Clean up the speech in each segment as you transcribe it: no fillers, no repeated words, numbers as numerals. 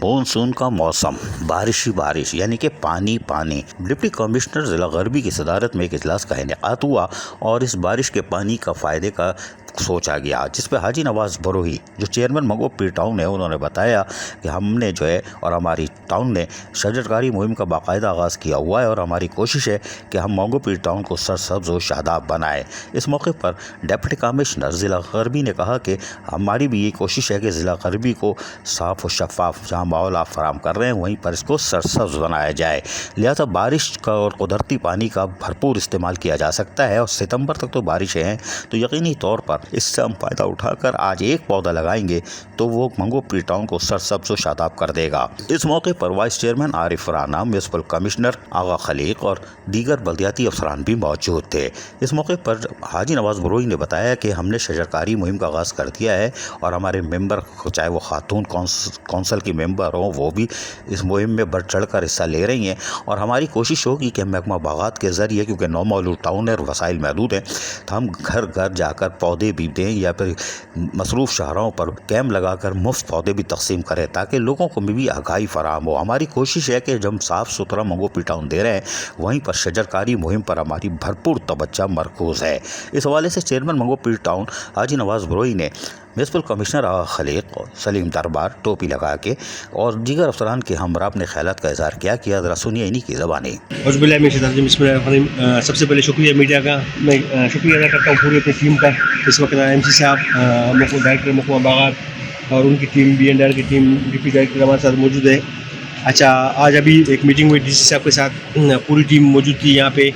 Monsoon का मौसम, बारिश ही बारिश यानी कि पानी पानी। डिप्टी कमिश्नर ज़िला गरबी की सदारत में एक इजलास का इनेकाद हुआ और इस बारिश के पानी का फ़ायदे का सोचा गया, जिस पर हाजी नवाज़ बरोही जो चेयरमैन मंगो पीर टाउन है, उन्होंने बताया कि हमने जो है और हमारी टाउन ने शजरकारी मुहिम का बाकायदा आगाज़ किया हुआ है और हमारी कोशिश है कि हम मंगो पीर टाउन को सरसब्ज़ और शादाब बनाएं। इस मौके पर डिप्टी कमिश्नर ज़िला गरबी ने कहा कि हमारी भी ये कोशिश है कि ज़िला गरबी को साफ़ और शफाफ जहाँ माहौल आप फराम कर रहे हैं वहीं पर इसको सरसब्ज़ बनाया जाए। लिहाजा बारिश का और कुदरती पानी का भरपूर इस्तेमाल किया जा सकता है और सितंबर तक तो बारिशें हैं, तो यकीनी तौर पर इससे हम फ़ायदा उठाकर आज एक पौधा लगाएंगे तो वो मंगो पीर टाउन को सरसब्ज़ और शादाब कर देगा। इस मौके पर vice chairman Arif Rana, municipal commissioner Agha Khaliq और दीगर बल्दियाती अफसरान भी मौजूद थे। इस मौके पर हाजी नवाज़ बरोही ने बताया कि हमने शजरकारी मुहिम का आगाज़ कर दिया है और हमारे मेंबर, चाहे वो खातून कौंसल की मेंबर हों, वो भी इस मुहिम में बढ़ चढ़ कर हिस्सा ले रही हैं और हमारी कोशिश होगी कि महकमा बागात के ज़रिए, क्योंकि नौ मौलूद टाउन है और वसाइल महदूद हैं, तो हम घर घर जाकर पौधे भी दें या फिर मसरूफ़ शहरों पर कैम्प लगाकर मुफ्त पौधे भी तकसीम करें ताकि लोगों को भी आगाही फराहम हो। हमारी कोशिश है कि जब साफ़ सुथरा मंगो पीर टाउन दे रहे हैं वहीं पर शजरकारी मुहिम पर हमारी भरपूर तवज्जो मरकूज़ है। इस हवाले से चेयरमैन मंगो पीर टाउन हाजी नवाज़ बरोही ने म्यूनसिपल कमिश्नर आगा खलीक, सलीम दरबार टोपी लगा के और दीगर अफसरान के हमरा अपने ख्यालात का इज़हार किया। ज़रा सुनिए इन्हीं की ज़बानी। सबसे पहले शुक्रिया मीडिया का, मैं शुक्रिया अदा करता हूँ पूरी अपनी टीम का। इस वक्त MC साहब, डायरेक्टर महकमा बागात और उनकी टीम, BNDR की टीम, डिप्टी डायरेक्टर हमारे साथ मौजूद है। अच्छा, आज अभी एक मीटिंग हुई DC साहब के साथ, पूरी टीम मौजूद थी यहाँ पे,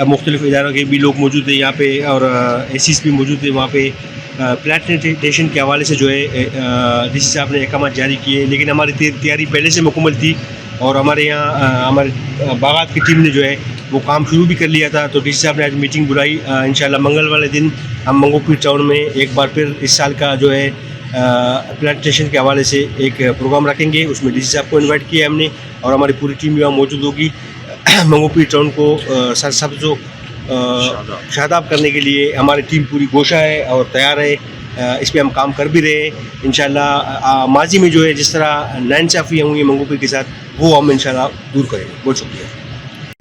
मुख्तलिफ़ इदारों के भी लोग मौजूद थे यहाँ पे और ACs भी मौजूद थे वहाँ पे। प्लांटेशन के हवाले से जो है DC साहब ने अहकाम जारी किए, लेकिन हमारी तैयारी पहले से मुकम्मल थी और हमारे यहाँ हमारे बागात की टीम ने जो है वो काम शुरू भी कर लिया था। तो DC साहब ने आज मीटिंग बुलाई। इंशाल्लाह मंगल वाले दिन हम मंगो पीर टाउन में एक बार फिर इस साल का जो है प्लांटेशन के हवाले से एक प्रोग्राम रखेंगे। उसमें DC साहब को इन्वाइट किया हमने और हमारी पूरी टीम यहाँ मौजूद होगी। मंगो पीर टाउन को सरसब्ज़ शादाब करने के लिए हमारी टीम पूरी गोशा है और तैयार है। इस पर हम काम कर भी रहे हैं। इंशाल्लाह माजी में जो है जिस तरह नाइंसाफ़ियाँ हुई मंगो पीर के साथ, वो हम इंशाल्लाह दूर करेंगे। बहुत शुक्रिया।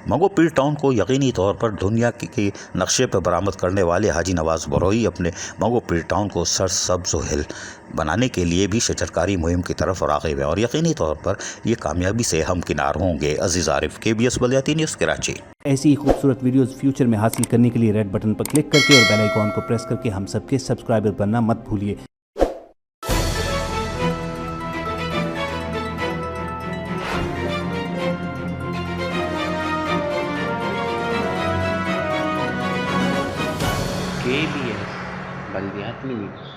मंगो पीर टाउन को यकीनी तौर पर दुनिया के नक्शे पर बरामद करने वाले हाजी नवाज़ बरोही अपने मंगो पीर टाउन को सरसब्ज़ हिल बनाने के लिए भी शजरकारी मुहिम की तरफ राग़िब है और यकीनी तौर पर ये कामयाबी से हमकिनार होंगे। अजीज़ आरिफ, KBS बल्दियाती न्यूज़, कराची। ऐसी ही खूबसूरत वीडियोस फ्यूचर में हासिल करने के लिए रेड बटन पर क्लिक करके और बेल आइकॉन को प्रेस करके हम सबके सब्सक्राइबर बनना मत भूलिए। KBS बल्दियाती न्यूज़।